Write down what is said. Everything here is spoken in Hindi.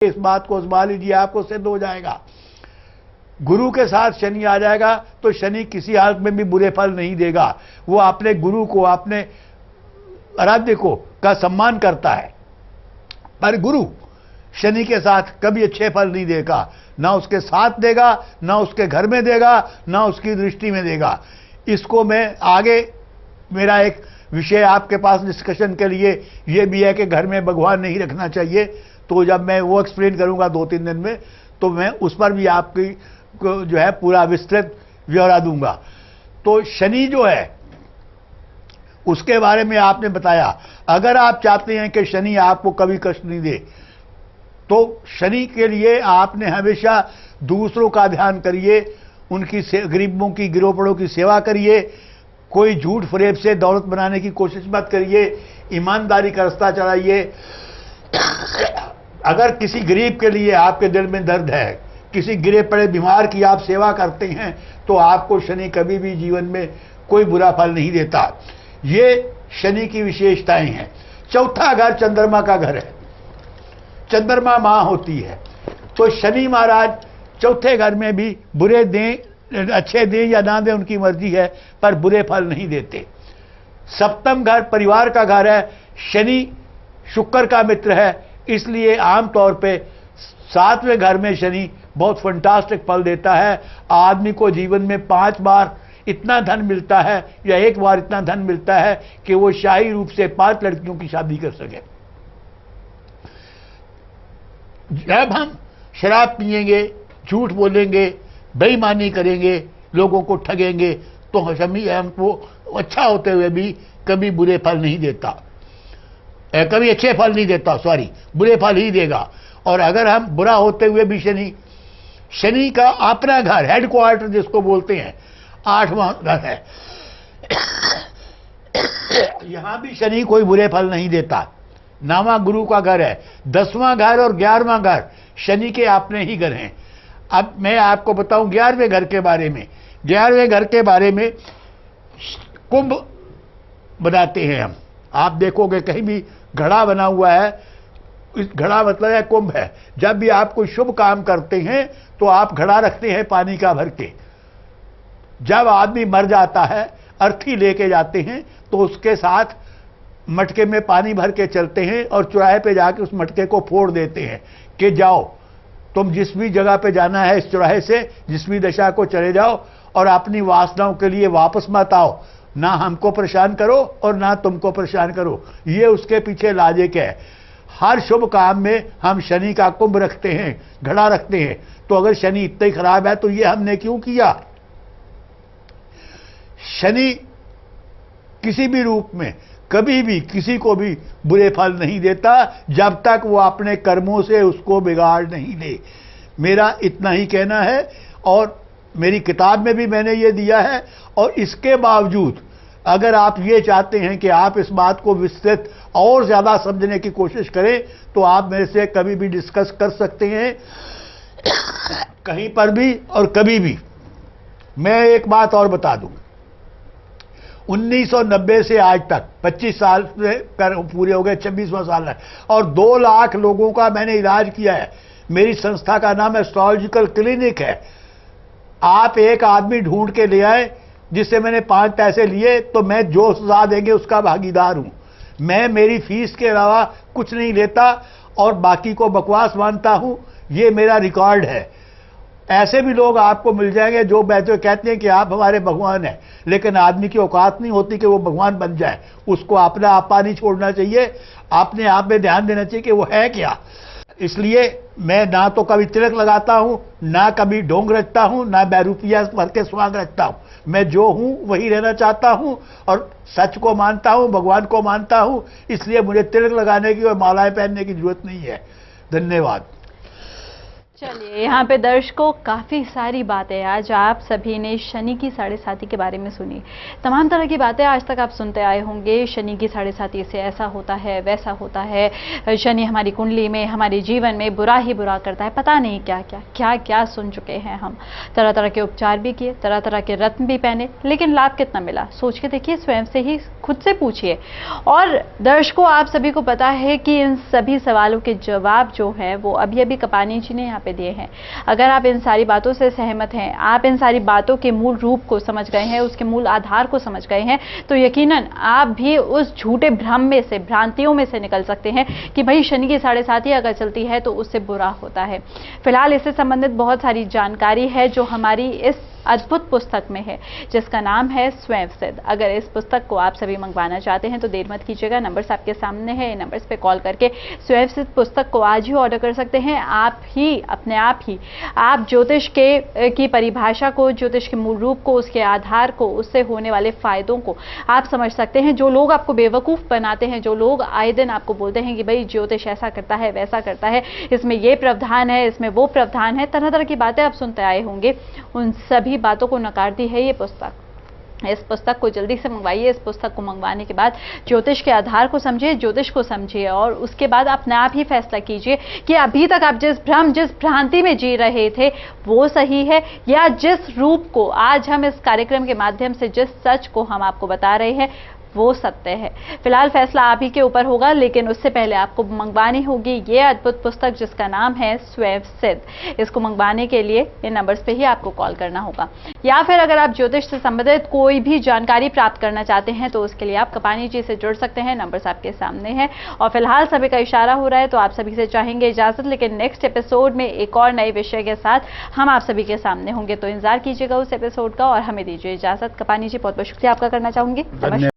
इस बात को संभाल लीजिए, आपको सिद्ध हो जाएगा। गुरु के साथ शनि आ जाएगा तो शनि किसी हालत में भी बुरे फल नहीं देगा। वो अपने गुरु को, अपने आराध्य को का सम्मान करता है, पर गुरु शनि के साथ कभी अच्छे फल नहीं देगा। ना उसके साथ देगा, ना उसके घर में देगा, ना उसकी दृष्टि में देगा। इसको मैं आगे, मेरा एक विषय आपके पास डिस्कशन के लिए ये भी है कि घर में भगवान नहीं रखना चाहिए, तो जब मैं वो एक्सप्लेन करूंगा 2-3 दिन में, तो मैं उस पर भी आपकी जो है पूरा विस्तृत ब्यौरा दूंगा। तो शनि जो है उसके बारे में आपने बताया। अगर आप चाहते हैं कि शनि आपको कभी कष्ट नहीं दे, तो शनि के लिए आपने हमेशा दूसरों का ध्यान करिए, उनकी गरीबों की, गिरोपड़ों की सेवा करिए। कोई झूठ फरेब से दौलत बनाने की कोशिश मत करिए, ईमानदारी का रास्ता चलाइए। अगर किसी गरीब के लिए आपके दिल में दर्द है, किसी गिरे पड़े बीमार की आप सेवा करते हैं, तो आपको शनि कभी भी जीवन में कोई बुरा फल नहीं देता। ये शनि की विशेषताएं हैं। चौथा घर चंद्रमा का घर है, चंद्रमा मां होती है, तो शनि महाराज चौथे घर में भी बुरे दें, अच्छे दें या ना दें उनकी मर्जी है, पर बुरे फल नहीं देते। सप्तम घर परिवार का घर है, शनि शुक्र का मित्र है, इसलिए आमतौर पे 7वें घर में शनि बहुत फंटास्टिक फल देता है। आदमी को जीवन में 5 बार इतना धन मिलता है या 1 बार इतना धन मिलता है कि वो शाही रूप से 5 लड़कियों की शादी कर सके। जब हम शराब पिएंगे, झूठ बोलेंगे, बेईमानी करेंगे, लोगों को ठगेंगे, तो शनि हमको अच्छा होते हुए भी कभी बुरे फल नहीं देता, कभी अच्छे फल नहीं देता, सॉरी, बुरे फल ही देगा। और अगर हम बुरा होते हुए भी शनि का अपना घर, हेडक्वार्टर जिसको बोलते हैं, 8वां घर है, यहां भी शनि कोई बुरे फल नहीं देता। 9वां गुरु का घर है, 10वां घर और 11वां घर शनि के अपने ही घर हैं। अब मैं आपको बताऊं 11वें घर के बारे में। 11वें घर के बारे में कुंभ बनाते हैं हम। आप देखोगे कहीं भी घड़ा बना हुआ है, इस घड़ा मतलब है कुंभ है। जब भी आप कोई शुभ काम करते हैं तो आप घड़ा रखते हैं पानी का भर के। जब आदमी मर जाता है, अर्थी लेके जाते हैं, तो उसके साथ मटके में पानी भर के चलते हैं और चौराहे पे जाके उस मटके को फोड़ देते हैं कि जाओ तुम जिस भी जगह पे जाना है, इस चौराहे से जिस भी दिशा को चले जाओ और अपनी वासनाओं के लिए वापस मत आओ। ना हमको परेशान करो और ना तुमको परेशान करो। ये उसके पीछे लॉजिक है। हर शुभ काम में हम शनि का कुंभ रखते हैं, घड़ा रखते हैं। तो अगर शनि इतना ही खराब है तो ये हमने क्यों किया? शनि किसी भी रूप में कभी भी किसी को भी बुरे फल नहीं देता, जब तक वो अपने कर्मों से उसको बिगाड़ नहीं ले। मेरा इतना ही कहना है, और मेरी किताब में भी मैंने ये दिया है। और इसके बावजूद अगर आप ये चाहते हैं कि आप इस बात को विस्तृत और ज्यादा समझने की कोशिश करें, तो आप मेरे से कभी भी डिस्कस कर सकते हैं, कहीं पर भी और कभी भी। मैं एक बात और बता दूं, 1990 से आज तक 25 साल पूरे हो गए, 26वां साल है, और 2 लाख लोगों का मैंने इलाज किया है। मेरी संस्था का नाम एस्ट्रोलॉजिकल क्लिनिक है। आप एक आदमी ढूंढ के ले आए जिससे मैंने 5 पैसे लिए, तो मैं जो सजा देंगे उसका भागीदार हूं। मैं मेरी फीस के अलावा कुछ नहीं लेता और बाकी को बकवास मानता हूं। ये मेरा रिकॉर्ड है। ऐसे भी लोग आपको मिल जाएंगे जो बैठे कहते हैं कि आप हमारे भगवान हैं, लेकिन आदमी की औकात नहीं होती कि वो भगवान बन जाए। उसको अपना आपा नहीं छोड़ना चाहिए, अपने आप में ध्यान देना चाहिए कि वो है क्या। इसलिए मैं ना तो कभी तिलक लगाता हूं, ना कभी ढोंग रचता हूं, ना बैरूपिया भर के स्वांग रखता हूं। मैं जो हूं वही रहना चाहता हूं और सच को मानता हूं, भगवान को मानता हूं। इसलिए मुझे तिलक लगाने की और मालाएं पहनने की जरूरत नहीं है। धन्यवाद। चलिए, यहाँ पे दर्शकों काफ़ी सारी बातें आज आप सभी ने शनि की साढ़े साती के बारे में सुनी। तमाम तरह की बातें आज तक आप सुनते आए होंगे। शनि की साढ़े साती से ऐसा होता है, वैसा होता है, शनि हमारी कुंडली में, हमारे जीवन में बुरा ही बुरा करता है, पता नहीं क्या क्या सुन चुके हैं हम। तरह तरह के उपचार भी किए, तरह तरह के रत्न भी पहने, लेकिन लाभ कितना मिला सोच के देखिए, स्वयं से ही खुद से पूछिए। और दर्शकों, आप सभी को पता है कि इन सभी सवालों के जवाब जो है वो अभी अभी कपानी जी ने यहाँ पे दिए हैं। अगर आप इन सारी बातों से सहमत हैं, आप इन सारी बातों के मूल रूप को समझ गए हैं, उसके मूल आधार को समझ गए हैं, तो यकीनन आप भी उस झूठे भ्रम में से, भ्रांतियों में से निकल सकते हैं कि भाई शनि की साढ़े साती अगर चलती है तो उससे बुरा होता है। फिलहाल इससे संबंधित बहुत सारी जानकारी है जो हमारी इस अद्भुत पुस्तक में है, जिसका नाम है स्वयं सिद्ध। अगर इस पुस्तक को आप सभी मंगवाना चाहते हैं तो देर मत कीजिएगा, नंबर्स आपके सामने है, नंबर्स पे कॉल करके स्वयं सिद्ध पुस्तक को आज ही ऑर्डर कर सकते हैं। आप ही अपने आप ही आप ज्योतिष की परिभाषा को, ज्योतिष के मूल रूप को, उसके आधार को, उससे होने वाले फायदों को आप समझ सकते हैं। जो लोग आपको बेवकूफ़ बनाते हैं, जो लोग आए दिन आपको बोलते हैं कि भाई ज्योतिष ऐसा करता है, वैसा करता है, इसमें ये प्रावधान है, इसमें वो प्रावधान है, तरह तरह की बातें आप सुनते आए होंगे, उन सभी बातों को नकारती है ये पुस्तक। इस पुस्तक को जल्दी से मंगवाइए। इस पुस्तक को मंगवाने के बाद ज्योतिष के आधार को समझिए, ज्योतिष को समझिए, और उसके बाद अपने आप ही फैसला कीजिए कि अभी तक आप जिस भ्रम, जिस भ्रांति में जी रहे थे वो सही है, या जिस रूप को आज हम इस कार्यक्रम के माध्यम से, जिस सच को हम आपको बता रहे हैं वो सत्य है। फिलहाल फैसला आप ही के ऊपर होगा, लेकिन उससे पहले आपको मंगवानी होगी ये अद्भुत पुस्तक जिसका नाम है स्वयं सिद्ध। इसको मंगवाने के लिए इन नंबर्स पे ही आपको कॉल करना होगा, या फिर अगर आप ज्योतिष से संबंधित कोई भी जानकारी प्राप्त करना चाहते हैं तो उसके लिए आप कपानी जी से जुड़ सकते हैं। नंबर्स आपके सामने हैं। और फिलहाल सभी का इशारा हो रहा है तो आप सभी से चाहेंगे इजाजत, लेकिन नेक्स्ट एपिसोड में एक और नए विषय के साथ हम आप सभी के सामने होंगे, तो इंतजार कीजिएगा उस एपिसोड का और हमें दीजिए इजाजत। कपानी जी, बहुत बहुत शुक्रिया आपका करना चाहूंगी।